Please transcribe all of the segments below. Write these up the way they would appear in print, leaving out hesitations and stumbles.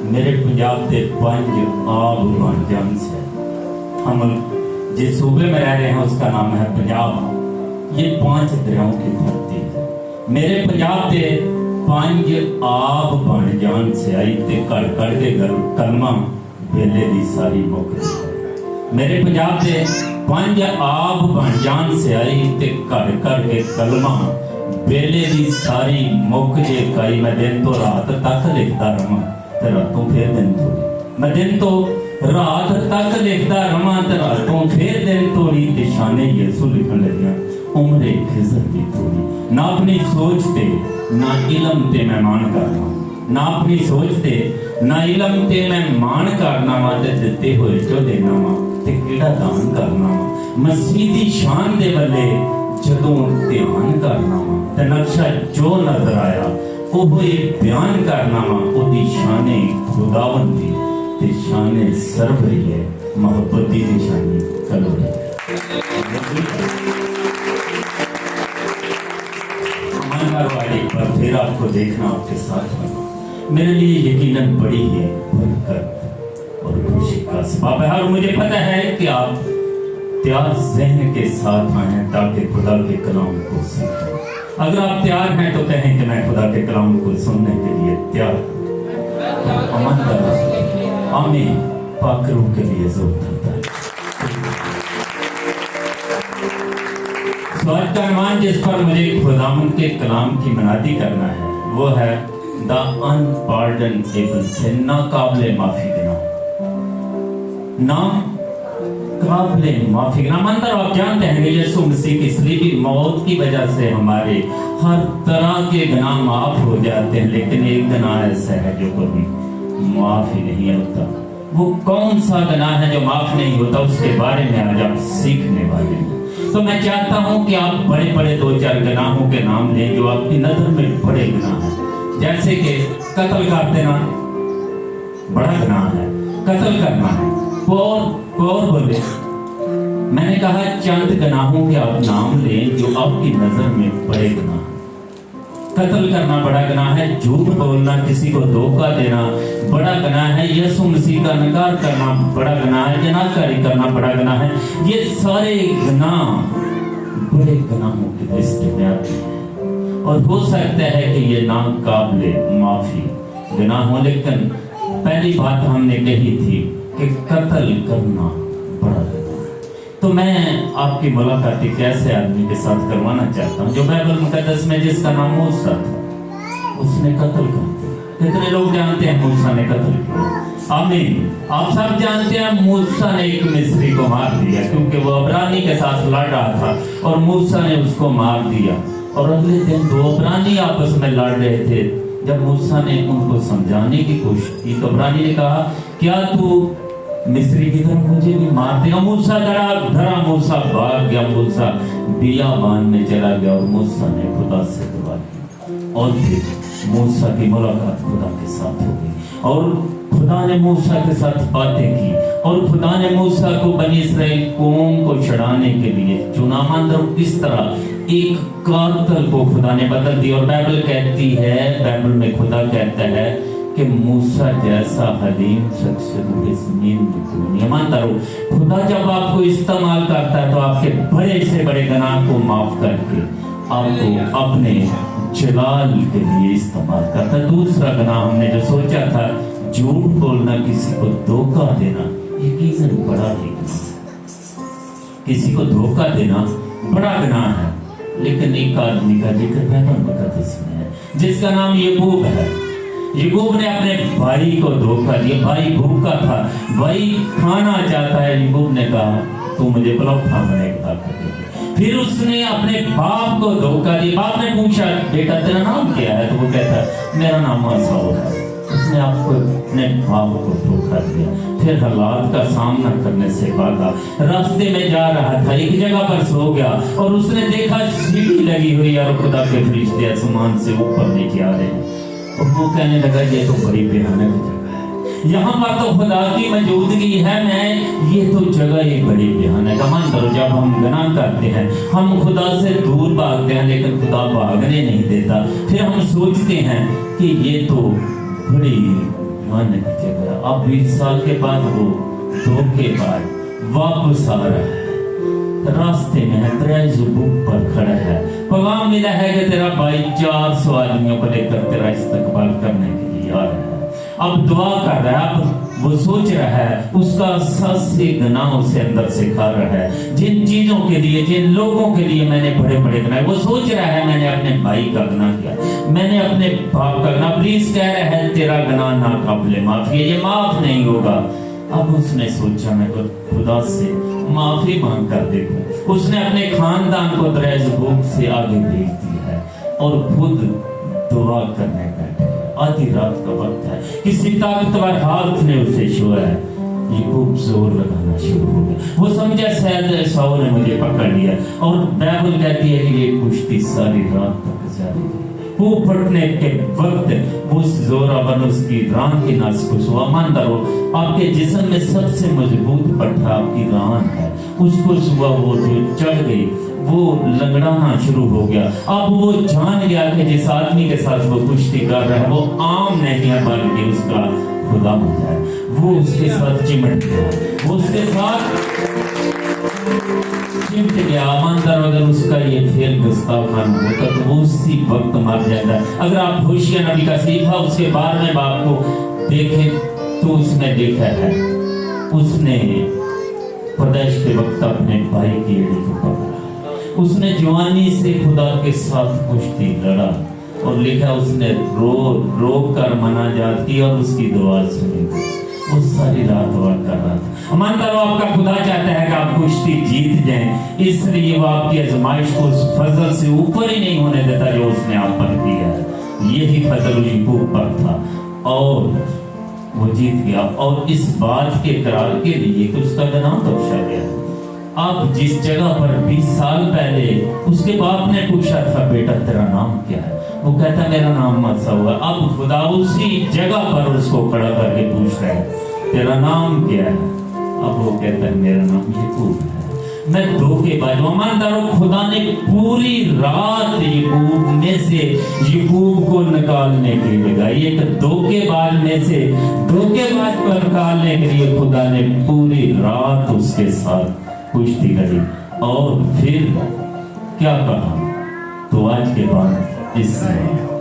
मेरे पंजाब के 5 आब बन जान से। हम जिस सूबे में रह रहे हैं उसका नाम है पंजाब। ये 5 दरियाओं की धरती है। मेरे पंजाब के 5 आब बन जान से आई ते कड़ कड़ के कलमा वेले दी सारी मुक गई। मेरे पंजाब के 5 आब बन जान से आई ते कड़ कड़ के कलमा वेले दी सारी मुक जे कई। मैं दिन तो रात तक लिखता रहा ते रातों फिर दिन तोड़ी। मैं दिन तो रात तक लिखता रहा ते रातों फिर दिन तोड़ी। निशाने यीशु लिखन लगिया उम्रे खिजर दी तोड़ी। ना अपनी सोच ते ना इलम ते मैं मान करना, ना अपनी सोच ते ना इलम ते मैं मान करना वा ते दिते होए जो देना वा ते किहड़ा दान करना वा। मसीह दी शान दे वल्ले जदों ध्यान करना वा ते नक्शा जो नजर आया ओह बयान करना वा। ओदी शाने खुदावंदी ते शाने सरवरी है, मोहब्बत दी निशानी कलोरी। पर फिर आपको देखना, आपके साथ होना मेरे लिए यकीनन बड़ी है बरकत और खुशी का सबब है। और मुझे पता है कि आप तैयार ज़हन के साथ आए हैं ताकि खुदा के कलाम को सीखें। अगर आप तैयार हैं तो कहें कि मैं खुदा के कलाम को सुनने के लिए तैयार हूं। अमन का आमीन। पाक रूह के लिए जोर करता है। आज का अनुमान जिस पर मुझे खुदावंद के कलाम की मनादी करना है वो है द अनपार्डनेबल से नाकाबिले माफी गिना। नाकाबिले माफी गिना मतलब आप जानते हैं कि यीशु मसीह की सलीबी मौत की वजह से हमारे हर तरह के गुनाह माफ हो जाते हैं, लेकिन एक गुनाह ऐसा है जो कभी माफ ही नहीं होता। वो कौन सा गुनाह है जो माफ नहीं होता, उसके बारे में आज आप सीखने वाले हैं। तो मैं चाहता हूं कि आप बड़े बड़े 2-4 गुनाहों के नाम लें जो आपकी नजर में बड़े गुनाह हैं। जैसे कि कत्ल कर देना बड़ा गुनाह है, कत्ल करना है। और बोले मैंने कहा चंद गुनाहों के आप नाम लें जो आपकी नजर में बड़े गुनाह हैं। कत्ल करना बड़ा गुनाह है, झूठ बोलना, किसी को धोखा देना बड़ा गुनाह है, यीशु मसीह का इनकार करना बड़ा गुनाह है, जनाकारी करना बड़ा गुनाह है। ये सारे गुनाह बड़े गुनाहों की लिस्ट में आते हैं और हो सकता है कि ये नाकाबिले माफी गुनाह हो। लेकिन पहली बात हमने कही थी कि कत्ल करना बड़ा गुनाह है। तो मैं आपकी मुलाकात एक ऐसे आदमी के साथ करवाना चाहता हूँ जो बाइबल मुकद्दस में जिसका नाम मूसा था, उसने कत्ल कर दिया। कितने लोग जानते हैं मूसा ने कत्ल किया? आमीन। आप सब जानते हैं मूसा ने एक मिस्री को मार दिया क्योंकि वो अबरानी के साथ लड़ रहा था और मूसा ने उसको मार दिया। और अगले दिन 2 अबरानी आपस में लड़ रहे थे। जब मूसा ने उनको समझाने की कोशिश की तो अबरानी ने कहा क्या तू मिस्री की तरह मुझे भी मार देगा? मूसा धरा मूसा भाग गया, मूसा बियाबान में चला गया और मूसा ने खुदा से दुआ की और फिर मूसा की मुलाकात खुदा के साथ हो गई और खुदा ने मूसा के साथ बातें की और खुदा ने मूसा को बनी इस्राएल कौम को छुड़ाने के लिए चुना। मानो किस तरह एक कातल को खुदा ने बदल दिया। और बाइबल कहती है, बाइबल में खुदा कहता है कि मूसा जैसा हलीम शख्स जमीन में कोई नहीं। मानता रहो खुदा जब आपको इस्तेमाल करता है तो आपके बड़े से बड़े गुनाह को माफ करके आपको अपने जलाल के लिए इस्तेमाल करता है। दूसरा गुनाह हमने जो सोचा था झूठ बोलना, किसी को धोखा देना, यकीनन बड़ा ही गुनाह है। किसी को धोखा देना बड़ा गुनाह है। लेकिन एक आदमी का जिक्र बाइबल मुकद्दस में है जिसका नाम याकूब है। याकूब ने अपने भाई को धोखा दिया। भाई भूखा था, भाई खाना चाहता है। याकूब ने कहा तू मुझे पलौठा बनाने की ताकत दे। फिर उसने अपने बाप को धोखा दिया। बाप ने पूछा बेटा तेरा नाम क्या है? तो वो कहता मेरा नाम साउल है। उसने आपको अपने बाप को धोखा दिया। फिर हालात का सामना करने से भागा। रास्ते में जा रहा था, एक जगह पर सो गया और उसने देखा सीढ़ी लगी हुई और खुदा के फरिश्ते आसमान से ऊपर लेके आ रहे हैं। और वो कहने लगा ये तो बड़ी भयानक जगह है, यहाँ पर तो खुदा की मौजूदगी है। मैं ये तो जगह ही बड़ी भयानक है। मान करो जब हम गुनाह करते हैं हम खुदा से दूर भागते हैं लेकिन खुदा भागने नहीं देता। फिर हम सोचते हैं कि ये तो बड़ी मन के गया। अब 20 साल के बाद वो धोखेबाज वापस आ रहा है, रास्ते में है, ड्राइव बुक पर खड़ा है, पैगाम मिला है कि तेरा भाई 400 आदमियों को लेकर तेरा इस्तकबाल करने के लिए आ रहा है। अब दुआ कर रहा है, अब वो सोच रहा है, उसका सबसे गुनाह उसे अंदर से खा रहा है। जिन चीजों के लिए, जिन लोगों के लिए मैंने बड़े बड़े गुनाह, वो सोच रहा है मैंने अपने भाई का गुनाह किया, मैंने अपने बाप का गुनाह, प्लीज कह रहा है तेरा गुनाह नाकाबिले माफी है, ये माफ नहीं होगा। अब उसने सोचा मैं खुदा से माफी मांग कर देखूं। उसने अपने खानदान को दरेज भूख से आगे भेज दिया है और खुद दुआ करने बैठे। आधी रात का वक्त है, किसी ताकतवर हाथ ने उसे छुआ है, ये खूब जोर लगाना शुरू हो गया। वो समझा शायद सौ ने मुझे पकड़ लिया, और बाइबल कहती है कि ये कुश्ती सारी रात तक जारी रही। वो फटने के वक्त वो जोरावर उसकी रान की नस को छुआ। मान करो आपके जिस्म में सबसे मजबूत पट्टा आपकी रान है, उसको छुआ, वो जो चढ़ गई, वो लंगड़ाना शुरू हो गया। अब वो जान गया कि जिस आदमी के साथ वो कुश्ती कर रहा है वो आम नहीं है बल्कि उसका खुदा होता है। वो उसके साथ चिमट गया, वो उसके साथ चिमट गया। ईमानदार अगर उसका ये फेल गुस्ताखान होता तो वो उसी वक्त मर जाता। अगर आप होशिया नबी का सीफा उसके बारे में बाप को देखें तो उसने देखा है, उसने पैदाइश के वक्त अपने भाई की एड़ी को पकड़ा, उसने जवानी से खुदा के साथ कुश्ती लड़ा, और लिखा उसने रो कर मनाजात की और उसकी दुआ सुनी। वो सारी रात दुआ कर रहा था। ईमानदार आपका खुदा चाहता है कि आप कुश्ती जीत जाएं, इसलिए वो आपकी आजमाइश को उस फजल से ऊपर ही नहीं होने देता जो उसने आप पर दिया है। यही फजल यूसुफ पर था और वो जीत गया, और इस बात के करार के लिए कि उसका गुनाह बख्शा गया। अब जिस जगह पर 20 साल पहले उसके बाप ने पूछा था बेटा तेरा नाम क्या है, वो कहता मेरा नाम मसा हुआ। अब खुदा उसी जगह पर उसको खड़ा करके पूछ रहा है तेरा नाम क्या है। अब वो कहता है मेरा नाम याकूब है। मैं धोखेबाज हूं। ईमानदारों, खुदा ने पूरी रात याकूब में से याकूब को निकालने के लिए लगाई। एक धोखेबाज में से धोखेबाज को निकालने के लिए खुदा ने पूरी रात उसके साथ कुश्ती लड़ी, और फिर क्या कहा, तो आज के बाद इससे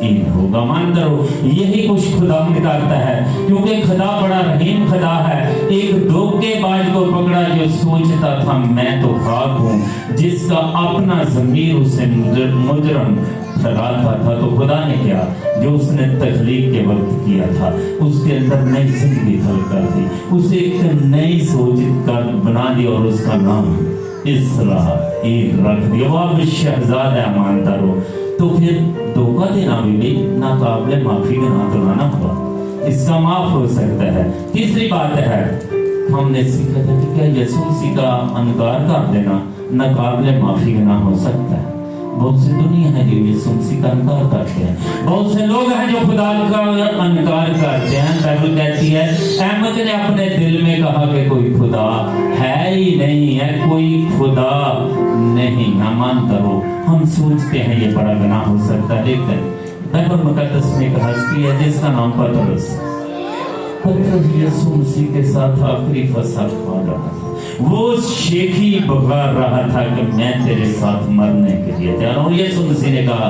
ईद होगा। ईमानदारों, यही कुछ खुदा करता है, क्योंकि खुदा बड़ा रहीम खुदा है। एक धोखेबाज को पकड़ा जो सोचता था मैं तो खाक हूँ, जिसका अपना ज़मीर उसे मुजरम ठहराता था, तो खुदा ने क्या, जो उसने तख्लीक के वक्त किया था उसके अंदर नई जिंदगी खल कर दी, उसे एक नई सोच कर बना दी, और उसका नाम इसराइल रख दिया। वो अब शहजादा ईमानदारों, तो फिर धोखा देना भी नाकाबिले माफी का ना दोहराना हुआ, इसका माफ हो सकता है। तीसरी बात है, हमने सीखा था कि क्या यीशु मसीह का इनकार कर देना नाकाबिले माफी का ना हो सकता है। बहुत सी दुनिया है जो यीशु मसीह का इनकार करते हैं, बहुत से लोग हैं जो खुदा का इनकार करते हैं। बाइबल कहती है अहमद ने अपने दिल में कहा कि कोई खुदा है ही नहीं है, कोई खुदा नहीं। मान करो, हम सोचते हैं ये बड़ा गुनाह हो सकता है, लेकिन बाइबल मुकद्दस में एक हस्ती है जिसका नाम पतरस यीशु मसीह के साथ आखिरी फसह खा रहा था। वो शेखी बघार रहा था कि मैं तेरे साथ मरने के लिए तैयार हूं। यीशु मसीह ने कहा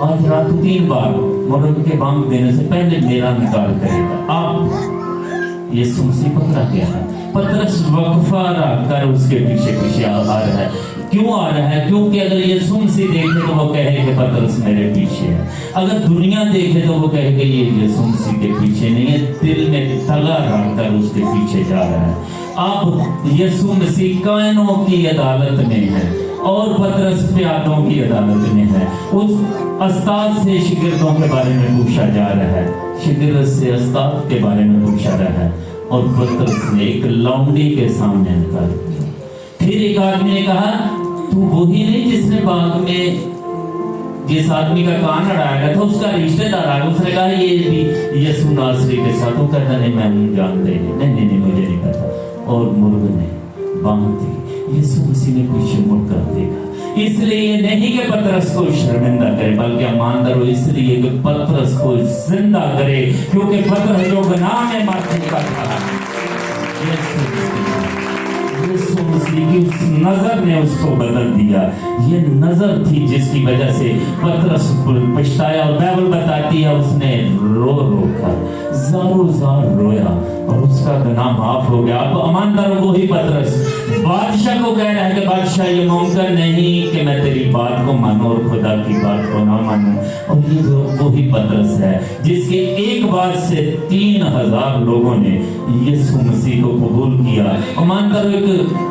आज रात 3 बार मौत के बांग देने से पहले मेरा इनकार करेगा। अब यीशु मसीह पकड़ा गया है। पतरस वक्फा कर उसके पीछे पीछे आ रहा है। क्यों आ रहा है? क्योंकि अगर यीशु मसीह देखे तो वो कहे कि पतरस मेरे पीछे है, अगर दुनिया देखे तो वो कहे कि ये यीशु मसीह के पीछे नहीं है, दिल में तगा रखकर उसके पीछे जा रहा है। अब यीशु मसीह कायनों की अदालत में है और पतरस प्यादों की अदालत में है। उस उस्ताद से शागिर्दों के बारे में पूछा जा रहा है, शागिर्द से उस्ताद के बारे में पूछा रहा है, और पतरस ने एक लौंडी के सामने इनकार किया। फिर एक आदमी ने कहा तू वही नहीं जिसने बाग में जिस आदमी का कान अड़ाया गया था उसका रिश्तेदार आ गया। उसने कहा ये भी यीशु नासरी के साथ। वो कहता नहीं मैं जानते नहीं, नहीं मुझे नहीं पता। और मुर्ग ने बांध दी। यीशु मसीह ने पीछे मुड़ कर देखा। इसलिए नहीं कि पतरस को शर्मिंदा करे, बल्कि ईमानदार हो इसलिए कि पतरस को जिंदा करे, क्योंकि पतरस जो गुनाह में मर चुका था, यीशु मसीह की उस नजर ने उसको बदल दिया। ये नजर थी जिसकी वजह से पतरस पछताया, और बाइबल बताती है उसने रो रो कर ज़ारो ज़ार रोया और उसका गुनाह माफ हो गया। अब ईमानदार वो ही पतरस बादशाह को कह रहा है कि बादशाह ये मुमकिन नहीं कि मैं तेरी बात को मानूं और खुदा की बात को ना मानूं। और ये वो ही पतरस है जिसके एक बात से 3000 लोगों ने यीशु मसीह को कबूल किया। ईमानदार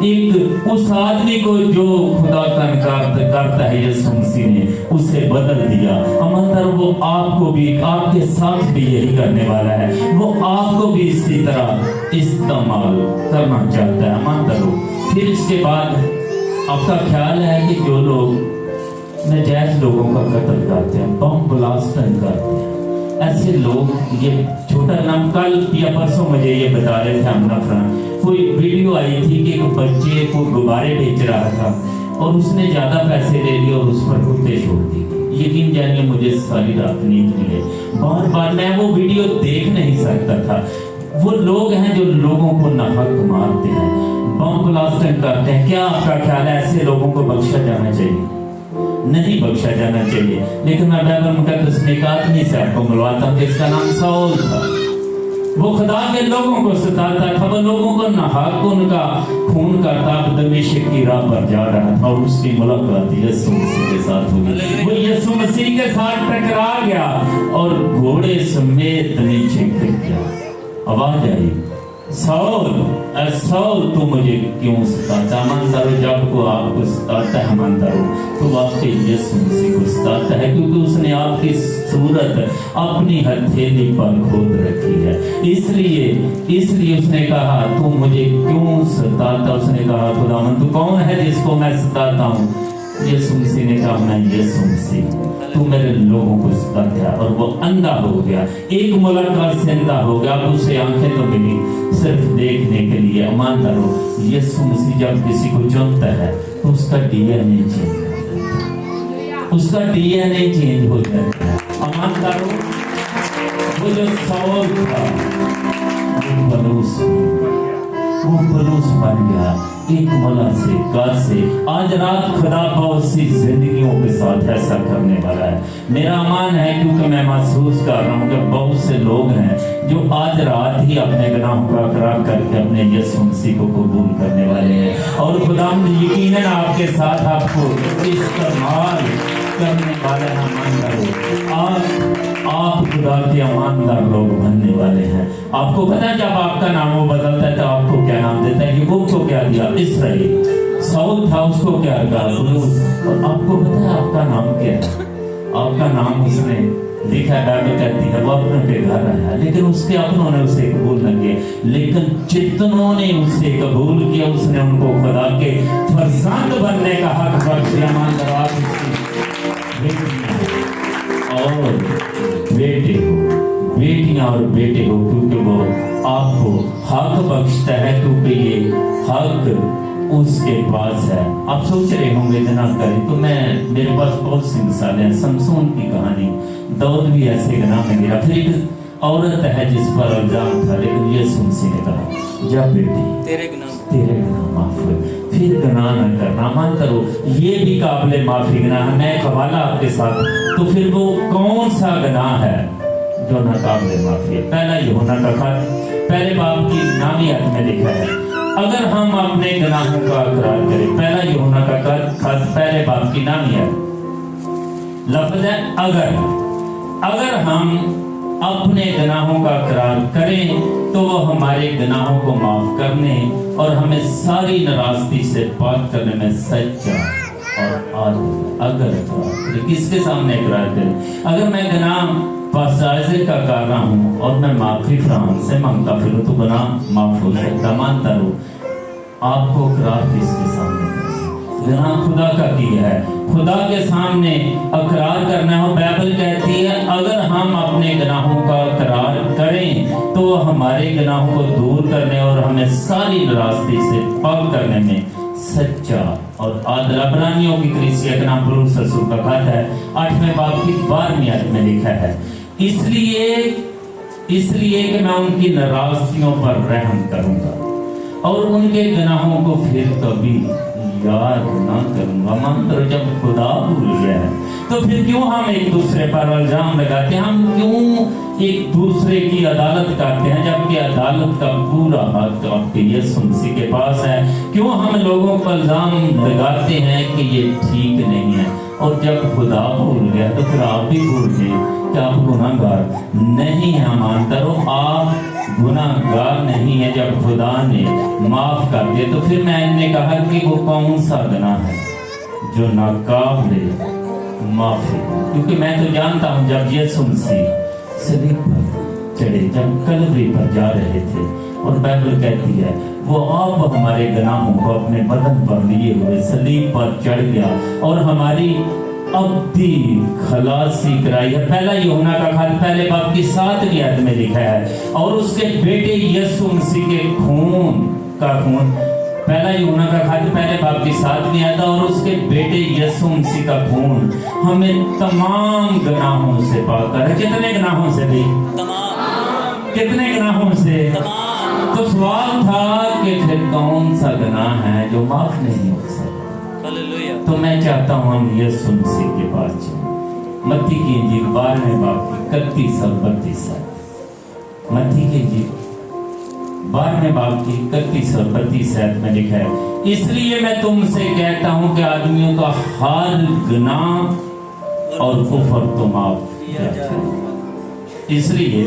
एक उस आदमी को जो खुदा का इनकार करता है, यीशु मसीह ने उसे बदल दिया। ईमानदार वो आपको भी, आपके साथ भी यही करने वाला है। वो आपको भी इसी तरह इस्तेमाल करना चाहता है। ईमानदार फिर इसके बाद आपका ख्याल है कि जो लोग नाजायज लोगों का कत्ल करते हैं, बम ब्लास्ट करते हैं, ऐसे लोग, ये छोटा नाम, कल या परसों मुझे ये बता रहे थे हम कोई वीडियो आई थी कि एक बच्चे को गुब्बारे बेच रहा था और उसने ज्यादा पैसे ले लिए और उस पर कुत्ते छोड़ दिए। यकीन जानिए मुझे सारी रात नींद मिले, बार बार मैं वो वीडियो देख नहीं सकता था। वो लोग हैं जो लोगों को नाहक मारते हैं, बम ब्लास्ट करते हैं। क्या आपका ख्याल है ऐसे लोगों को बख्शा जाना चाहिए? नहीं बख्शा जाना चाहिए। लेकिन मैं बाइबल मुकद्दस में एक आदमी से आपको मिलवाता हूँ जिसका नाम शाऊल था। वो खुदा के लोगों को सताता था, वो लोगों को नाहक उनका खून करता। दमिश्क की राह पर जा रहा था और उसकी मुलाकात यीशु मसीह के साथ हो गई। वो यीशु मसीह के साथ टकरा गया और घोड़े समेत नीचे गिर गया। आवाज आई, शाऊल शाऊल तू मुझे क्यों सताता? ईमानदार जब को आपको सताता है ईमानदार तो आपके यीशु मसीह को सताता है, क्योंकि उसने आपकी सूरत अपनी हथेली पर खोद रखी है। इसलिए उसने कहा तू मुझे क्यों सताता? उसने कहा खुदावंद तू कौन है जिसको मैं सताता हूँ? यीशु मसीह ने कहा मैं यीशु मसीह, तू मेरे लोगों को सताता। और वो अंधा हो गया, एक मुलाकात से अंधा हो गया। अब उसे आंखें तो मिली सिर्फ देखने के लिए। ईमानदार हो यीशु मसीह जब किसी को चुनता है तो उसका डीएनए चेंज हो जाता है, उसका डीएनए चेंज हो जाता है। ईमानदार हो वो जो शाऊल था वो बलूस बन गया, एक मला से गाज से। आज रात खुदा बहुत सी जिंदगियों के साथ ऐसा करने वाला है। मेरा मान है, क्योंकि मैं महसूस कर रहा हूँ कि बहुत से लोग हैं जो आज रात ही अपने गुनाहों का इकरार करके अपने यीशु मसीह को कबूल करने वाले हैं। और खुदा यकीनन आपके साथ आपको इस्तेमाल करने वाले हैं। ईमानदार आप खुदा के ईमानदार लोग बनने वाले हैं। आपको पता है जब आपका नाम वो बदलता है तो आपको क्या नाम देता है? याकूब को क्या दिया? इसराइल। शाऊल था, उसको क्या कहा? और आपको पता है आपका नाम क्या है? आपका नाम उसने लिखा है, बाइबल कहती है वो अपने के घर आया, लेकिन उसके अपनों ने उसे कबूल न किया। लेकिन जितनों ने उसे कबूल किया उसने उनको खुदा के फरजंद बनने का हक बख्शा। और बेटे हो, बेटियां और बेटे हो, क्योंकि वो आपको हक बख्शता है, क्योंकि ये हक उसके पास है। आप सोच रहे होंगे जनाब करें तो मेरे पास बहुत सी मिसालें हैं। समसून की कहानी, दाऊद भी ऐसे गुनाह में गिरा। फिर एक औरत है जिस पर इल्जाम था, लेकिन यीशु मसीह ने कहा जा बेटी तेरे गुनाह माफ हुए, फिर गुनाह न करना। मान करो ये भी काबिल माफी गुनाह है। मैं एक हवाला आपके साथ, तो फिर वो कौन सा गुनाह है जो ना काबिल माफी है? पहला यूहन्ना का खत पहले बाब की नामियत में लिखा है, अगर हम अपने गुनाहों का इकरार करें। पहला यूहन्ना का खत पहले बाब की नामियत, लफ्ज है अगर हम अपने गुनाहों का इकरार करें तो वो हमारे गुनाहों को माफ करने और हमें सारी नाराजगी से पाक करने में सच्चा और आदिल। अगर किसके सामने इकरार करें? अगर मैं गुनाह फासाइज़ का कर रहा हूँ और मैं माफी फराहम से मांगता फिरूं तो गुनाह माफ हो सकता। मानता रहूं आपको इकरार किसके सामने करना? गुनाह खुदा का किया है, खुदा के सामने इकरार करना हो। बाइबल कहती है अगर हम अपने गुनाहों का इकरार करें तो हमारे गुनाहों को दूर करने और हमें सारी नाराजगी से पाक करने में सच्चा और आदल। अब्रानियों की कलीसिया का नाम पौलुस रसूल का खत है, 8वें बाब की 12वीं आयत में लिखा है, इसलिए कि मैं उनकी नाराजगियों पर रहम करूंगा और उनके गुनाहों को फिर कभी याद ना करूंगा। मंत्र जब खुदा भूल गया है तो फिर क्यों हम एक दूसरे पर इल्जाम लगाते हैं? हम क्यों एक दूसरे की अदालत करते हैं जबकि अदालत का पूरा हक आपके यीशु मसीह के पास है? क्यों हम लोगों पर इल्जाम लगाते हैं कि ये ठीक नहीं है? और जब खुदा भूल गया तो फिर आप भी भूल गए कि आप गुनाहगार नहीं हैं। मानता रहो आप गुनाहगार नहीं है। जब खुदा ने माफ कर दिया तो फिर मैंने कहा कि वो कौन सा गुनाह है जो नाकाबिले माफी? क्योंकि मैं तो जानता हूँ जब यीशु मसीह सलीब पर चढ़े, जब कलवरी पर जा रहे थे, और बाइबल कहती है वो अब हमारे गुनाहों को अपने बदन पर लिए हुए सलीब पर चढ़ गया और हमारी अब्दी खलासी कराई है। पहला यूहन्ना का खत पहले बाब की 7वीं आयत में लिखा है, और उसके बेटे यीशु मसीह के खून का खून, पहला यूहन्ना का खत पहले बाब की 7वीं आयत, और उसके बेटे यीशु मसीह का खून हमें तमाम गुनाहों से पाक करे। कितने गुनाहों से भी? तमाम। कितने गुनाहों से? तमाम। तो सवाल था कि फिर कौन सा गुनाह है जो माफ नहीं हो सकता? तो मैं चाहता हूं हम यीशु मसीह के पास चलें। मत्ती की इंजील 12वें बाब की 31 और 32 आयत। मत्ती की इंजील 12वें बाब की 31 और 32 आयत में लिखा है, इसलिए मैं तुमसे कहता हूं कि आदमियों का हर गुनाह और कुफर तो माफ किया जाए। इसलिए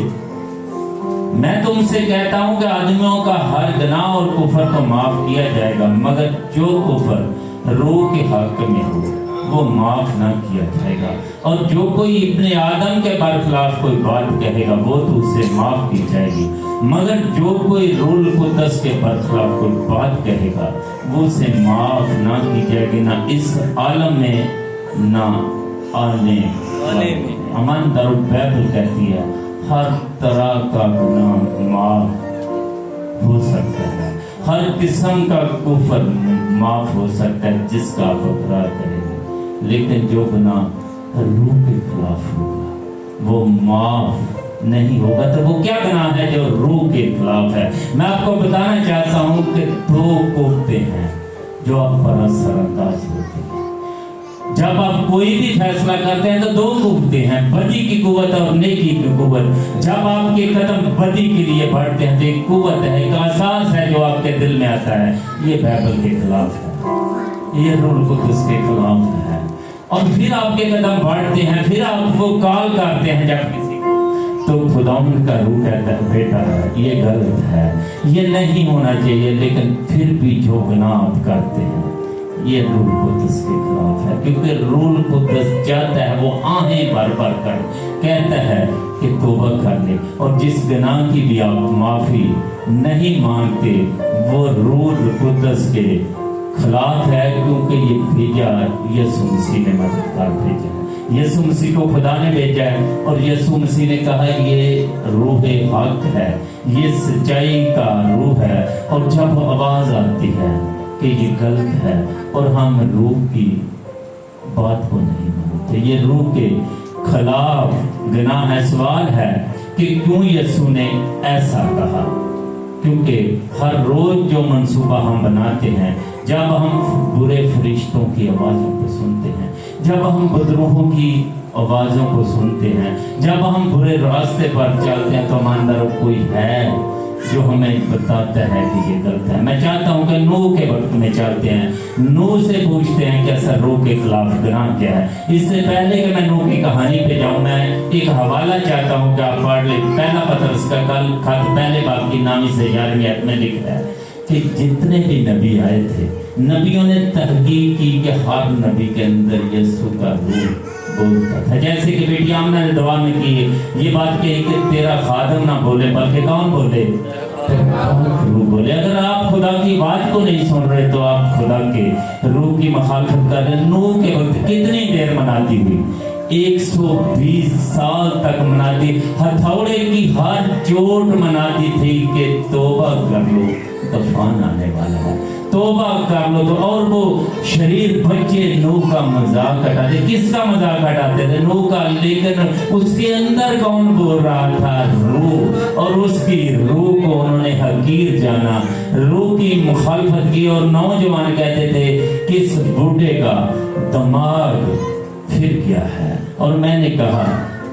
मैं तुमसे कहता हूं कि आदमियों का हर गुनाह और कुफर तो माफ किया जाएगा, मगर जो कुफर रूह के हक में हो वो माफ ना किया जाएगा। और जो कोई इब्ने आदम के बरखिलाफ कोई बात कहेगा वो तो उससे माफ की जाएगी, मगर जो कोई रूह कुद्दस के बरखिलाफ कोई बात कहेगा वो उसे माफ ना की जाएगी, ना इस आलम में ना आने वाले में। अमन दारू बाइबल कहती है हर तरह का गुनाह माफ हो सकता है, हर किस्म का कुफर माफ हो सकता है जिसका आप अपराध करेंगे, लेकिन जो गुनाह रूह के खिलाफ होगा वो माफ नहीं होगा। तो वो क्या गुनाह है जो रूह के खिलाफ है? मैं आपको बताना चाहता हूँ कि 2 कुव्वतें हैं जो आप पर असरअंदाज होते हैं। जब आप कोई भी फैसला करते हैं तो 2 कुव्वतें हैं, बदी की कुव्वत और नेकी की कुव्वत। जब आपके कदम बदी के लिए बढ़ते हैं तो एक कुव्वत है, एक एहसास है जो आपके दिल में आता है, ये बाइबल के खिलाफ है, ये रूह कुद्दस के खिलाफ है। और फिर आपके कदम बढ़ते हैं, फिर आप वो कॉल करते हैं जब किसी को, तो खुदावंद का रूह कहता है बेटा ये गलत है, ये नहीं होना चाहिए, लेकिन फिर भी जो गुनाह आप करते हैं ये रूह कुद्दस के खिलाफ है। क्योंकि रूह कुद्दस चाहता है वो आहें भर भर कर कहता है कि तौबा कर ले, और जिस गुनाह की भी आप माफी नहीं मांगते वो रूह कुद्दस के खिलाफ है, क्योंकि ये भेजा यीशु मसीह ने मददगार भेजा है, यीशु मसीह को खुदा ने भेजा है, और यीशु मसीह ने कहा ये रूह हक है, ये सच्चाई का रूह है। और जब आवाज आती है कि ये गलत है और हम रूह की बात को नहीं मानते, ये रूह के खिलाफ गुनाह है। सवाल है कि क्यों यीशु ने ऐसा कहा? क्योंकि हर रोज जो मंसूबा हम बनाते हैं, जब हम बुरे फरिश्तों की आवाज़ों को सुनते हैं, जब हम बदरूहों की आवाज़ों को सुनते हैं, जब हम बुरे रास्ते पर चलते हैं, तो हमारे अंदर कोई है जो हमें बताता है कि ये गलत है। मैं चाहता हूँ कि नूह के वक्त में चलते हैं, नूह से पूछते हैं कि ऐसा रूह के खिलाफ गुनाह क्या है। इससे पहले कि मैं नूह की कहानी पे जाऊँ, मैं एक हवाला चाहता हूँ कि आप पढ़ ले। पहला पतरस का खत पहले बाब की 9वीं से 11वीं आयत में लिखा है कि जितने भी नबी आए थे, नबियों ने तहकीक की कि हर नबी के अंदर यीशु का रूह बोलता था। जैसे कि बेटी आमना ने दुआ में की ये बात कही कि तेरा खादम ना बोले बल्कि कौन बोले? रूह बोले। अगर आप खुदा की बात को नहीं सुन रहे तो आप खुदा के रूह की मुखालफत कर रहे। नूह के वक्त कितनी देर मनाती हुई? 120 साल तक मनाती, हथौड़े की हर चोट मनाती थी कि तौबा कर लो, तूफान आने वाला है। तौबा कर लो। तो और वो शरीर बच्चे नूह का मजाक हटाते, किसका मजाक हटाते थे? नूह का। लेकिन उसके अंदर कौन बोल रहा था? रूह। और उसकी रूह को उन्होंने हकीर जाना, रूह की मुखालफत की। और नौजवान कहते थे कि इस बूढ़े का दिमाग फिर गया है। और मैंने कहा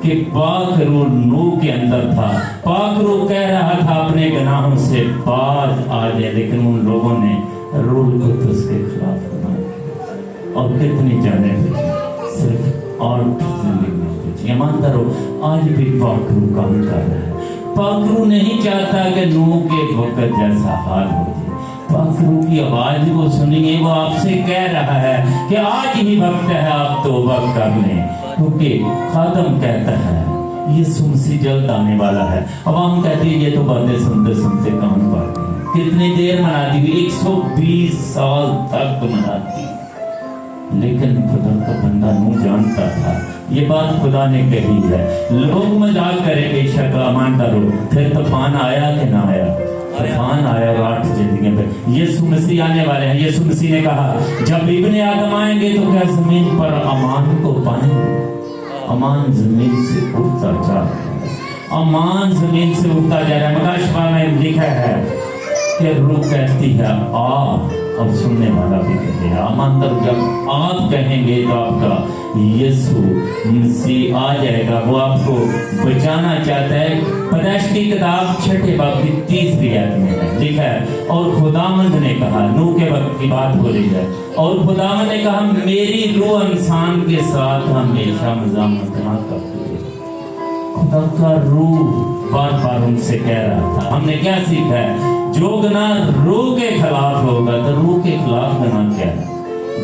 कि पाक रूह नूह के अंदर था। पाक रूह कह रहा था अपने गुनाहों से बाज आ जाए, लेकिन उन लोगों ने रूह को तो उसके खिलाफ बना दिया। और कितनी जाने बची, सिर्फ और जिंदगी में बची। ईमानदार हो, आज भी पाक रूह काम कर रहा है। पाक रूह नहीं चाहता कि नूह के वक्त जैसा हाल हो जाए। पाक रूह की आवाज को सुनिए, वो आपसे कह रहा है कि आज ही वक्त है आप तौबा कर लें, क्योंकि खादम कहता है यीशु मसीह जल्द आने वाला है। अब हम कहते हैं ये तो बातें सुनते सुनते कान पाते हैं। कितनी देर मनाती हुई? 120 साल तक मनाती। लेकिन खुदा का बंदा नूह जानता था ये बात खुदा ने कही है। लोग मजाक करेंगे, बेशक ईमानदार हो। फिर तूफान आया कि ना आया? तूफान आया और 8 जिंदगी में यीशु मसीह आने वाले हैं। यीशु मसीह ने कहा जब इब्ने आदम आएंगे तो क्या जमीन पर अमान को पाएंगे? अमान जमीन से उठता जा रहा है, अमान जमीन से उठता जा रहा है। मकाशवा में लिखा है कि रूह कहती है आ, और सुनने वाला भी कहेगा। ईमानदार, जब आप कहेंगे तो आपका यीशु मसीह आ जाएगा। वो आपको बचाना चाहता है। पैदाइश की किताब 6 बाब की 30वीं आयत में है, लिखा है और खुदावंद ने कहा, नूह के वक्त की बात हो रही है, और खुदावंद ने कहा मेरी रूह इंसान के साथ हमेशा मज़ामत ना करती है। खुदा का रूह बार बार उनसे कह रहा था। हमने क्या सीखा है? जो गुनाह रूह के खिलाफ होगा तो रूह के खिलाफ गुनाह क्या है?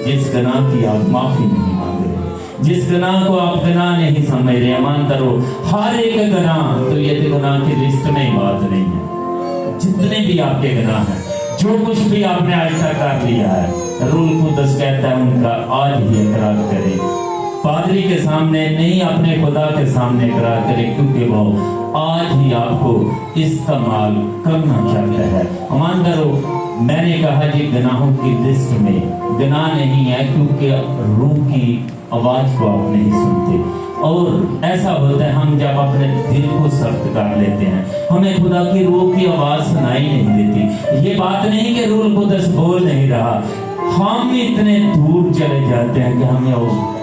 जिस गुनाह की आप माफी नहीं मांग रहे, जिस गुनाह को आप गुनाह नहीं समझ रहे, ईमानदार हो, हर एक गुनाह, तो ये तो गुनाह की लिस्ट में ही बात नहीं है। जितने भी आपके गुनाह हैं, जो कुछ भी आपने आज तक कर लिया है, रूह कुद्दस कहता है उनका आज ही इकरार करें। पादरी के सामने नहीं, अपने खुदा के सामने इकरार करें, क्योंकि वो आज ही आपको इस्तेमाल करना चाहता है। ईमानदार हो, मैंने कहा जी गुनाहों की लिस्ट में गुनाह नहीं है, क्योंकि रूह की आवाज को आप नहीं सुनते। और ऐसा होता है हम जब अपने दिल को सख्त कर लेते हैं, हमें खुदा की रूह की आवाज सुनाई नहीं देती। ये बात नहीं कि रूह कुद्दस बोल नहीं रहा, हम इतने दूर चले जाते हैं कि हमें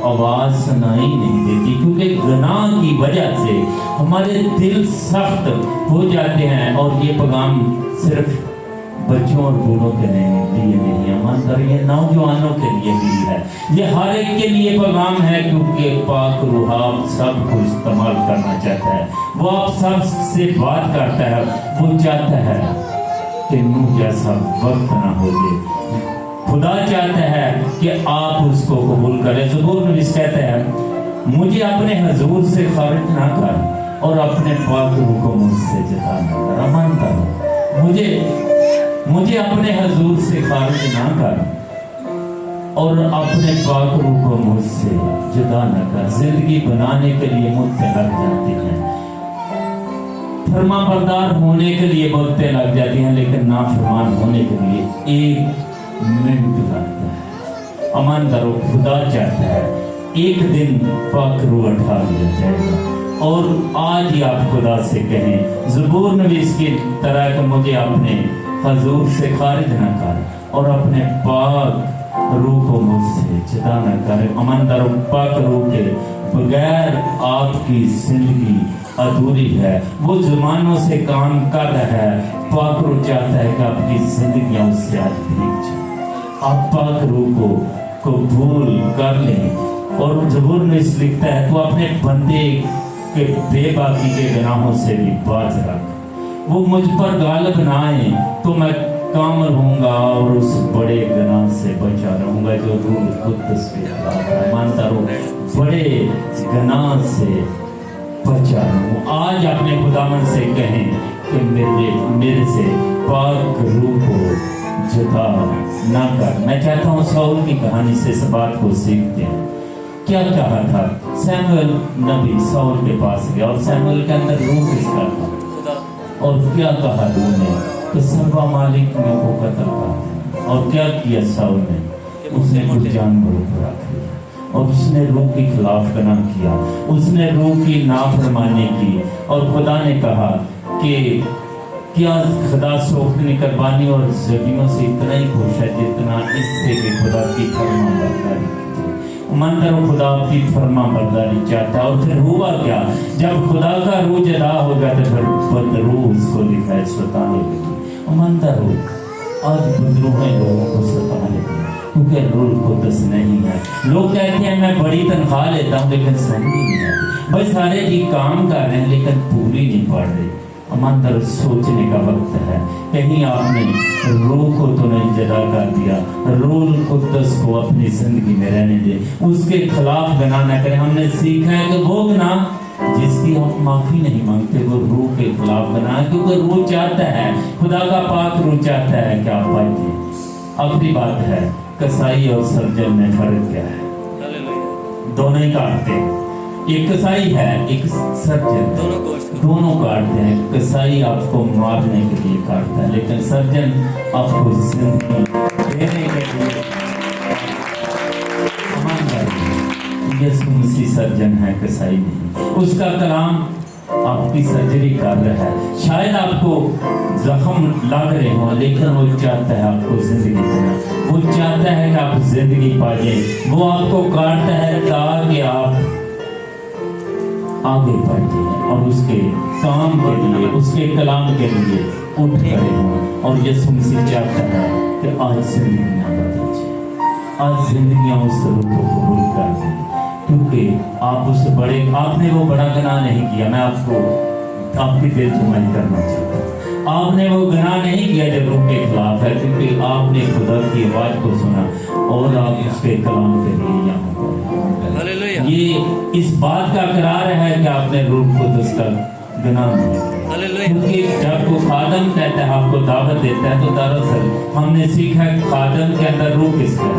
आवाज सुनाई नहीं देती, क्योंकि गुनाह की वजह से हमारे दिल सख्त हो जाते हैं। और ये पैगाम सिर्फ बच्चों और बूढ़ों के लिए नहीं है, ईमानदार, ये नौजवानों के लिए भी है, ये हर एक के लिए पैगाम है, क्योंकि पाक रूह आप सबको इस्तेमाल करना चाहता है। वो आप सब से बात करता है। वो चाहता है कि नूह जैसा वक्त ना हो जाए। खुदा चाहता है कि आप उसको कबूल करें। ज़बूर नवीस कहता है मुझे अपने हजूर से खारिज ना कर और अपने पाक रूह को मुझसे जुदा ना कर। ईमानदार, मुझे अपने हजूर से खारिज ना कर और अपने पाक रूह को मुझसे जुदा न कर। जिंदगी बनाने के लिए मुद्दे लग जाती हैं, फरमा बरदार होने के लिए मुद्दे लग जाती हैं, लेकिन नाफरमान होने के लिए 1 मिनट लगता है। ईमानदार, खुदा चाहता है एक दिन पाक रूह उठा लिया जाएगा। और आज ही आप खुदा से कहें ज़बूर नवीस की तरह कि मुझे अपने हजूर से खारिज न कर और अपने पाक रूह को मुझसे जुदा न कर। ईमानदार, पाक रूह के बगैर आपकी जिंदगी अधूरी है। वो ज़मानों से काम कर रहा है। पाक रूह चाहता है कि आपकी जिंदगियां उससे आज भीग जाए। आप पाक रूह को कबूल कर लें। और ज़बूर में इस लिखता है तो अपने बंदे के बेबाकी के गुनाहों से भी बाज रख। वो मुझ पर गालिब ना आए तो मैं कामल होऊंगा और उस बड़े गुनाह से बचा रहूंगा जो रूह कुद्दस के खिलाफ है। मानता रहूं, बड़े गुनाह से बचा रहूं। आज अपने खुदावन से कहें कि मेरे से पाक रूह को जुदा ना कर। मैं चाहता हूँ शाऊल की कहानी से इस बात को सीखते हैं। क्या कहा था? सैमुएल नबी शाऊल के पास गया और सैमुएल के अंदर रूह किसका था? और क्या कहा रूह ने? कि सर्वा मालिक में को कत्ल कर। और क्या किया साउल ने, उसने कुछ जानवरों को रख लिया और उसने रूह के खिलाफ गुनाह किया, उसने रूह की नाफरमानी की। और खुदा ने कहा कि क्या खुदा सोखनी कुर्बानी और ज़बीहों से इतना ही खुश है जितना इससे कि खुदा की फरमा बरदारी की। ईमानदारों, खुदा की फरमा बरदारी चाहता है। और फिर हुआ क्या, जब खुदा का रूह जदा हो गया तो फिर रूह उसको लिखा सताने लगी। ईमानदारों, आज बदरूहें लोगों को सताने लगी क्योंकि रूह कुद्दस नहीं है। लोग कहते हैं मैं बड़ी तनख्वाह लेता हूँ लेकिन समझ नहीं आती, भाई सारे जी काम कर रहे हैं लेकिन पूरी नहीं पड़ रही। ईमानदार, सोचने का वक्त है, कहीं आपने रूह को तो नहीं जदा कर दिया, रूह कुद्दस को अपनी जिंदगी में रहने दे, उसके खिलाफ गुनाह न करें। हमने सीखा है कि वो गुनाह जिसकी हम माफी नहीं मांगते वो रूह के खिलाफ गुनाह है, क्योंकि रूह चाहता है, खुदा का पाक रूह चाहता है कि आप पाइए। आखिरी बात है, कसाई और सर्जन में फर्क क्या है? दोनों ही काटते हैं, एक कसाई है एक सर्जन, दोनों काटते हैं। कसाई आपको मारने के लिए काटता है लेकिन सर्जन आपको जिंदगी देने के लिए। यीशु मसीह सर्जन है, कसाई नहीं। उसका कलाम आपकी सर्जरी कर रहा है, शायद आपको जख्म लग रहे हो लेकिन वो चाहता है आपको जिंदगी देना, वो चाहता है कि आप जिंदगी पाइए, वो आपको काटता है ताकि आप आगे बढ़िए और उसके काम के लिए, उसके कलाम के लिए उठ खड़े हों। और यीशु मसीह चाहता है कि आज जिंदगियां बदल जाए, आज जिंदगियां उस रूह को कबूल कर दें, क्योंकि आप उस बड़े, आपने वो बड़ा गुनाह नहीं किया। मैं आपको आपकी दिल जुमाई करना चाहता हूँ, आपने वो गुनाह नहीं किया जो रूह के खिलाफ है, क्योंकि आपने खुदा की आवाज को सुना और आप उसके कलाम के लिए यहाँ ये इस बात का करार है कि आपने रूह को का गुनाह नहीं किया। क्योंकि जब वो खादम कहता है आपको दावत देता है तो दरअसल हमने सीखा खादम के अंदर रूह किसका है?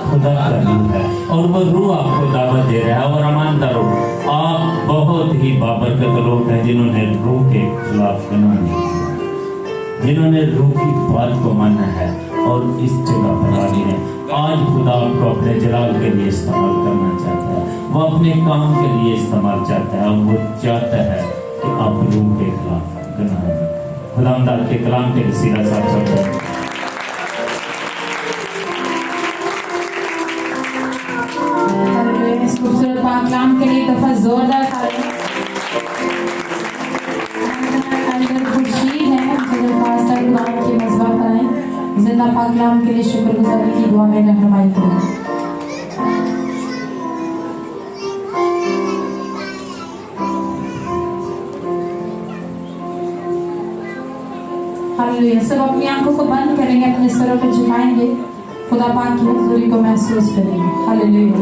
खुदा का रूह है और वो रूह आपको दावत दे रहा है। और ईमानदारों, आप बहुत ही बाबरकत लोग हैं जिन्होंने रूह के खिलाफ गुनाह नहीं किया, जिन्होंने रूह की बात को माना है और इस जगह पर आ गए हैं। आज खुदा आपको अपने जलाल के लिए इस्तेमाल करना चाहता है, वो अपने काम के लिए इस्तेमाल चाहता है और वो चाहता है कि आप रूह के खिलाफ गुनाह न करें। खुदावंद के कलाम के वसीला से आप सबको इस खूबसूरत पाक कलाम के लिए दफा जोरदार खुर्शीद है जो पास्टर कलाम की मज़बा कराएं। जिंदा पाक कलाम के लिए शुक्रगुजारी की दुआ में रहनुमाई करें। हालेलुया। सब अपनी आंखों को बंद करेंगे, अपने सरों को झुकाएंगे, खुदा पाक की हुजूरी को महसूस करेंगे। हालेलुया।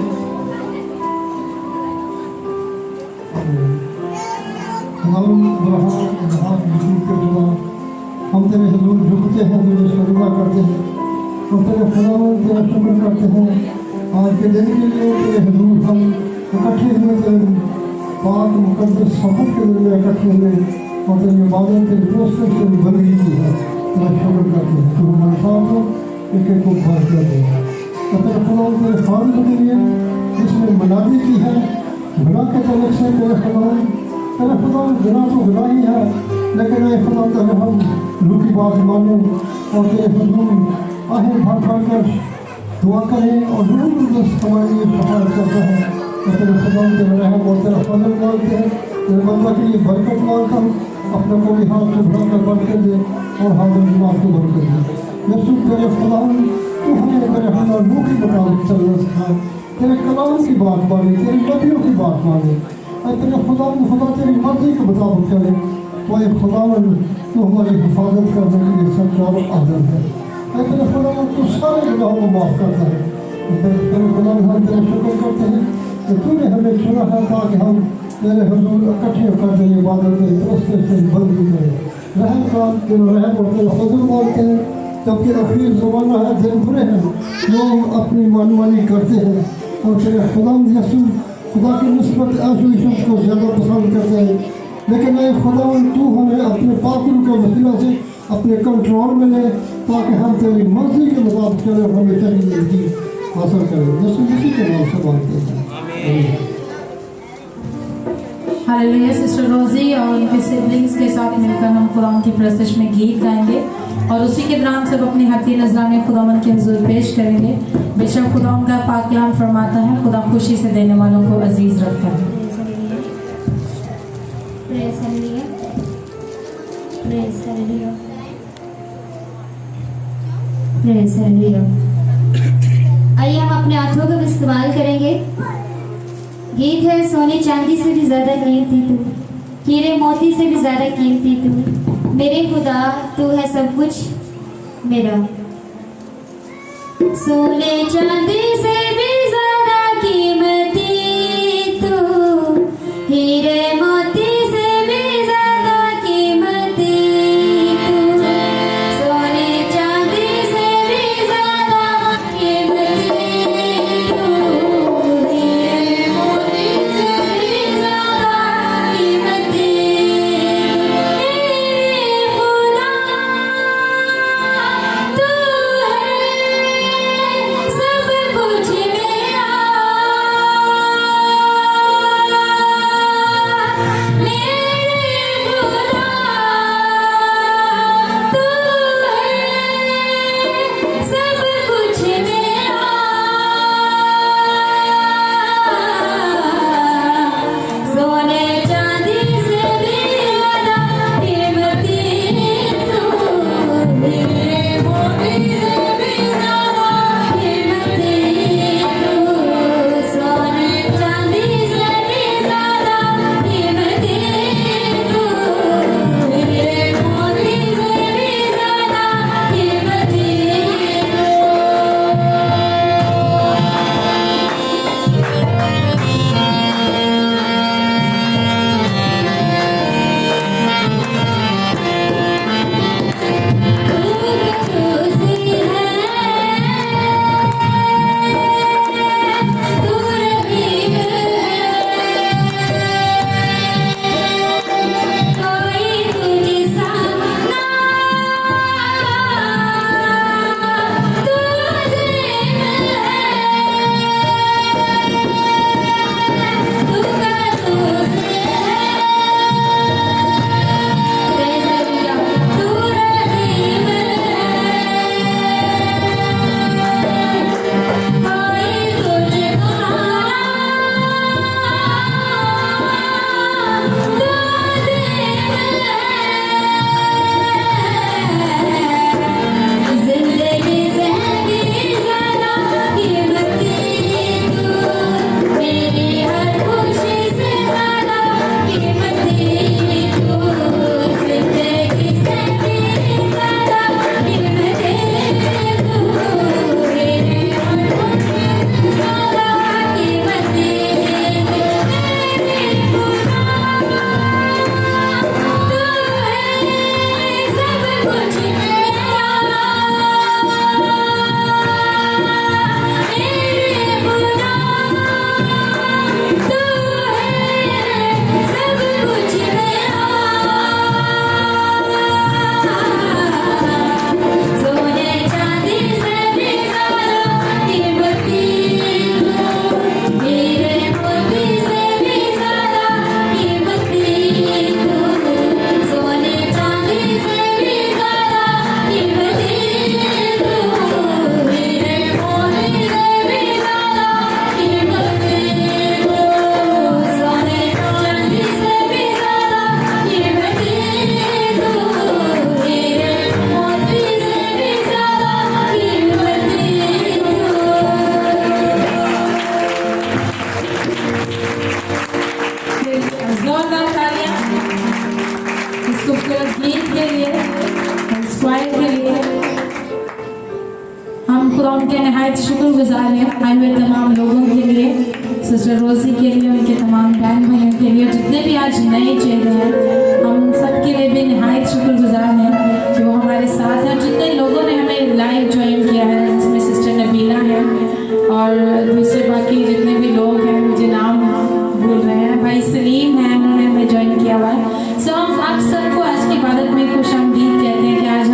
हम तेरे हुजूर झुकते हैं, तुझे शुक्रिया करते हैं और तेरे खुदावंद तेरा शुक्र करते हैं आज के दिन के लिए। तेरे हुजूर हम इकट्ठे हुए, तेरे पाक मुकद्दस सफ़र के लिए इकट्ठे हुए और तेरी इबादत, तेरी दोस्ती, तेरी बंदगी की है। तेरा शुक्र करते हैं, तू हमारे साथ हो, एक एक को भर कर दे। और तेरे खुदावंद तेरे फादर के लिए जिसने मनादी की है गुनाह के तलक से, तेरे खुदावंद गुनाह तो गुनाह ही है, लेकिन ये खुदा तेरे हम रूह की बात माने और तेरे हुजूर आहें भर भर कर दुआ करें और रूह कुद्दस हमारे लिए सहायता करता है। और तेरे खुदा तेरे रहम और तेरा फजल मांगते हैं, तेरे बंदा के लिए बरकत मांगता हूँ, अपने को भी हाथ से बढ़ा कर बढ़ कर दे और हाजिर दिमाग को बढ़ कर दे। यीशु तेरे खुदा तू हमें तेरे हमारे रूह के मुताबिक चलना सिखा, तेरे कलाम की बात माने, तेरी नबियों की बात माने, तेरे खुदा तेरी मर्जी के मुताबिक चले। वो एक खुदावन तू हमारी हिफाजत करने के लिए सच्चा और आदर है। तेरे खुदावन तू सारे गुनाहों को माफ़ करता है। तेरे खुदावन हम तेरे शुक्र करते हैं कि तूने हमें चुना है ताकि हम तेरे हुजूर इकट्ठे होकर तेरी इबादत करें, दोस्ती से बंदगी करें। रहम का तेरा रहम और तेरा फजल मांगते हैं, जबकि अखीर ज़माना है, दिन बुरे हैं, लोग अपनी मनमानी करते हैं और तेरे खुदावन यीशु खुदा की निस्बत आंसू शब्द को ज़्यादा पसंद करते हैं। लेकिन ए खुदावन तू हमें अपने पाक रूह के वसीला से अपने कंट्रोल में ले, ताकि हम तेरी मर्जी के मुताबिक चले और हमें तेरी जिंदगी हासिल करें। यीशु मसीह के नाम से मांगते हैं, आमीन। हालेलुया। सिस्टर रोजी और उनके सिबलिंग्स के साथ मिलकर हम कुरान की प्रस्तुति में गीत गाएंगे और उसी के दौरान सब अपनी हक़ी नजराने खुदावंद के हुजूर पेश करेंगे। बेशक खुदावंद का पाक कलाम फरमाता है, खुदा खुशी से देने वालों को अजीज रखता है। Praise Hallelujah. Praise Hallelujah. Praise Hallelujah. आइए हम अपने हाथों का इस्तेमाल करेंगे। गीत है सोने चांदी से भी ज्यादा कीमती तू, हीरे मोती से भी ज्यादा कीमती तू, मेरे खुदा तू है सब कुछ मेरा। सोने चांदी से भी ज्यादा कीमती तू, हीरे मोती से भी ज्यादा कीमती तू, सोने चांदी से भी ज्यादा कीमती तू, हीरे मोती से भी ज्यादा कीमती। मेरे खुदा तू है सब कुछ मेरा। उनके नहायत शुक्रगुजार हैं आए हुए तमाम लोगों के लिए, सिस्टर रोजी के लिए, उनके तमाम बहन भाइयों के लिए, जितने भी आज नए चेहरे हैं, हम उन सब के लिए भी नहायत शुक्रगुजार हैं कि वो हमारे साथ हैं। जितने लोगों ने हमें लाइव ज्वाइन किया है, जिसमें सिस्टर नबीला है और दूसरे बाकी जितने भी लोग हैं, मुझे नाम भूल रहे हैं, भाई सलीम हैं, उन्होंने हमें ज्वाइन किया हुआ है। सो हम आप सबको आज की इबादत में खुश आमदीद कहते हैं कि आज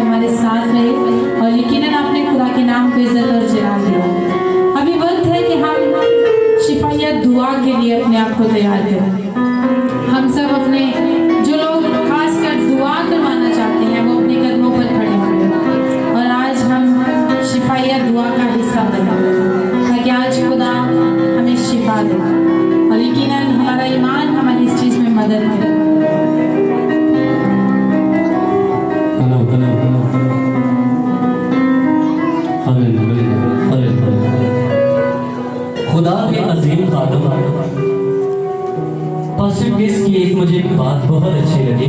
पास्टर केस की एक मुझे बात बहुत अच्छी लगी।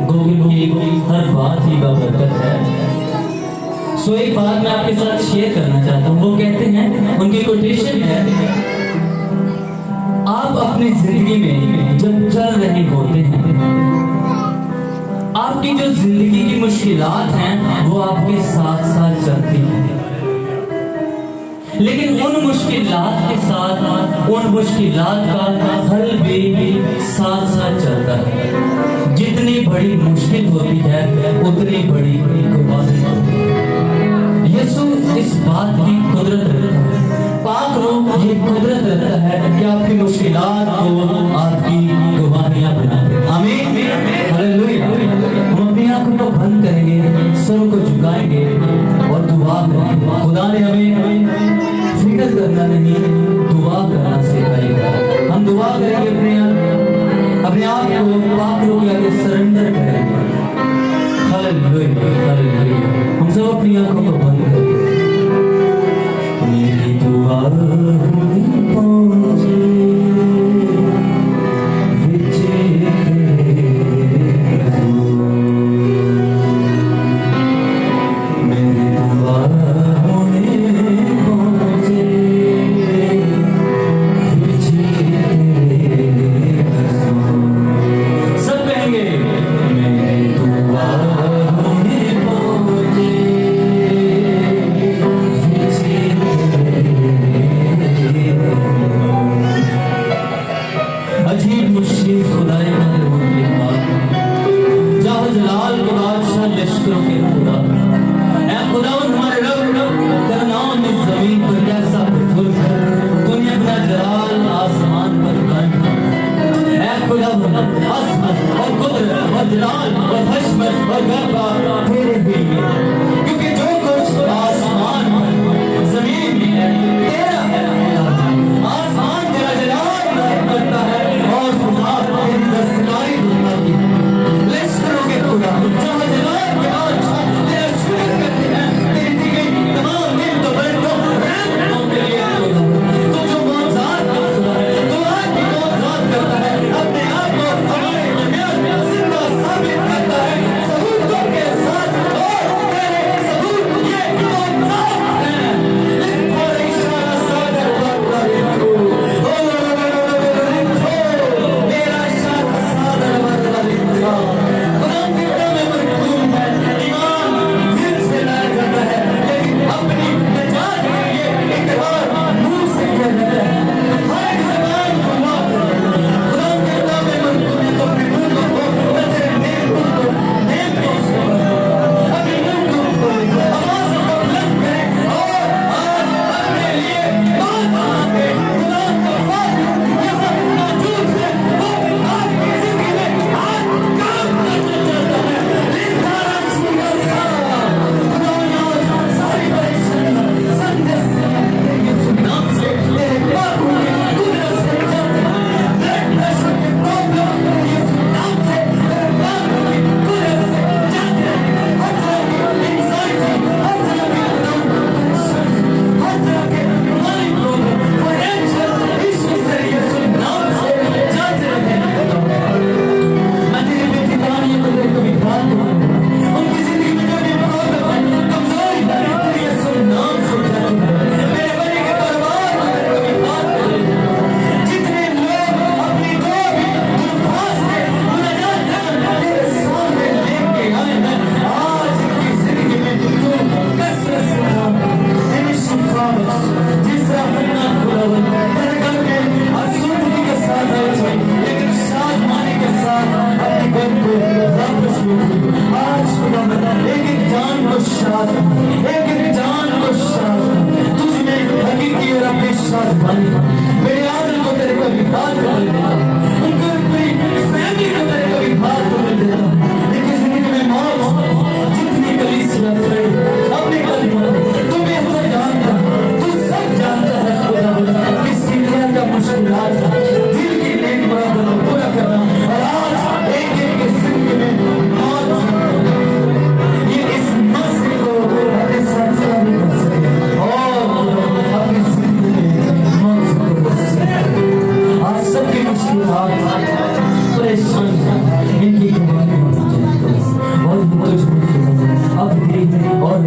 गोविंद की हर बात ही बरकत है। सो एक बात मैं आपके साथ शेयर करना चाहता हूँ। वो कहते हैं, उनकी कोटेशन है, आप अपनी जिंदगी में जब चल रहे होते हैं, आपकी जो जिंदगी की मुश्किलात हैं वो आपके साथ साथ चलती हैं, लेकिन उन मुश्किलात के साथ उन मुश्किलात का हल भी साथ साथ चलता है। जितनी बड़ी मुश्किल होती है उतनी बड़ी गुवाही होती है। यीशु इस बात की कुदरत रखता है, पाक रूह ये कुदरत रखता है कि आपकी मुश्किलात को आपकी गवाहियां बना दे। आमीन, हालेलुया। हम अपनी आंखों को बंद करेंगे, सरों को झुकाएंगे और दुआ करेंगे। खुदा ने हमें फिक्र करना नहीं, दुआ करना सिखाएगा। हम दुआ करेंगे, अपने आप को पाक रूह के आगे सरेंडर करेंगे। Hallelujah, hallelujah. हम सब अपनी आंखों को बंद करेंगे। मेरी दुआ पहुंचे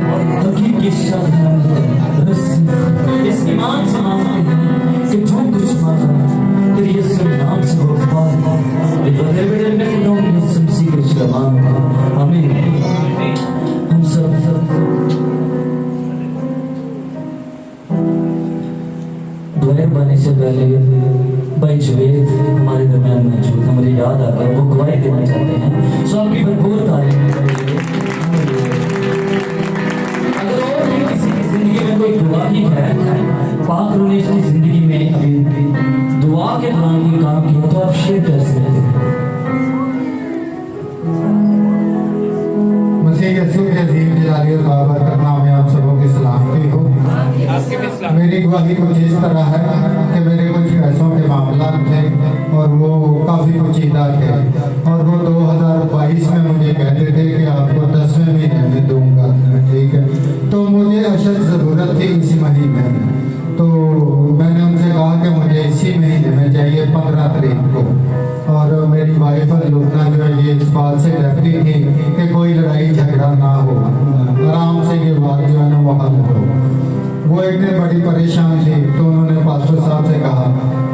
और हकीकी शादाब इस ईमान से मांगते हैं कि जो कुछ मांगा तेरे यीशु के नाम से वो पाए बड़े बड़े मेहनों में सुमसी के शबान आमीन। हम सब दुआएं बनने से पहले भाई जुवेद हमारे दरमियान मौजूद है, मुझे याद आ गया, वो गवाही देना चाहते हैं। सो आपकी भरपूर तारीफ करेंगे। अगर और भी किसी की जिंदगी में कोई गवाही है, पाक रूह ने इसकी जिंदगी में अभी दुआ के दौरान कोई काम किया तो आप शेयर कर सकते हैं। मसीह यीशु के अजीम जलाली और बाबर का नाम में आप सबों की सलामती हो। मेरी गवाही कुछ इस तरह है कि मेरे कुछ पैसों के मामला थे और वो काफ़ी पेचीदा थे और वो 2022 में मुझे कहते थे कि आपको 10वें महीने में दूंगा, ठीक है। तो मुझे अशद ज़रूरत थी इसी महीने में, तो मैंने उनसे कहा कि मुझे इसी महीने में चाहिए 15 तारीख को। और मेरी वाइफ लुबना जो है ये इस बात से डरती थी कि कोई लड़ाई झगड़ा ना हो, आराम से ये बात जो है ना वो हल हो। वो एक दिन बड़ी परेशान थी तो उन्होंने पास्टर साहब से कहा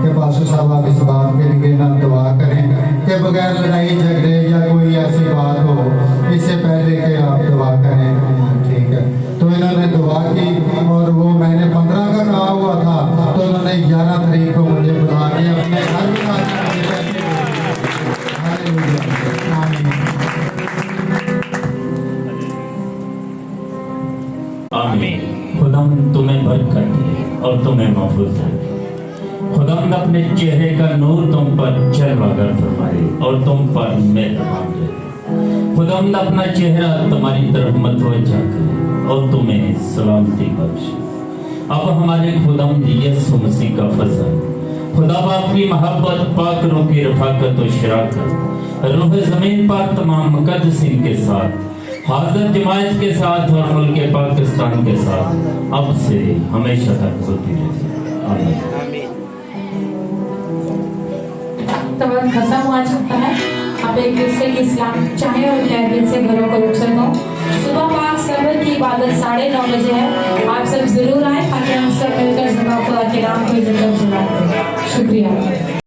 कि पास्टर साहब आप इस बात के लिए ना दुआ करें कि बगैर लड़ाई झगड़े या कोई ऐसी बात हो इससे पहले कि आप दुआ करें, ठीक है। तो इन्होंने दुआ की और वो मैंने 15 का कहा हुआ था तो उन्होंने 11 तारीख को मुझे बुला के अपने घर आमीन। खुदावंद तुम्हें बरकत दे और तुम्हें महफूज रखे। खुदावंद अपने चेहरे का नूर तुम पर जलवागर फरमाए और तुम पर मेहरबान रहे। खुदावंद अपना चेहरा तुम्हारी तरफ मतवज्जा करे और तुम्हें सलामती बख्शे। अब हमारे खुदावंद यीशु मसीह का फजल, खुदा बाप की मोहब्बत, पाक रूह की रफाकत और शराकत, रूह ज़मीन पर तमाम मुकद्दसीन के साथ, हाज़िर जमात के साथ और मुल्क पाकिस्तान के साथ अब से हमेशा तक होती रहे। आमीन। तब खत्म हुआ चुका है। अब एक दूसरे की इस्लाम चाहे और कैबिन से घरों को रुक सको। सुबह पाक सबर की इबादत 9:30 बजे है। आप सब जरूर आए ताकि हम सब मिलकर जुमा खुदा के नाम को जिंदा जलाते हैं। शुक्रिया।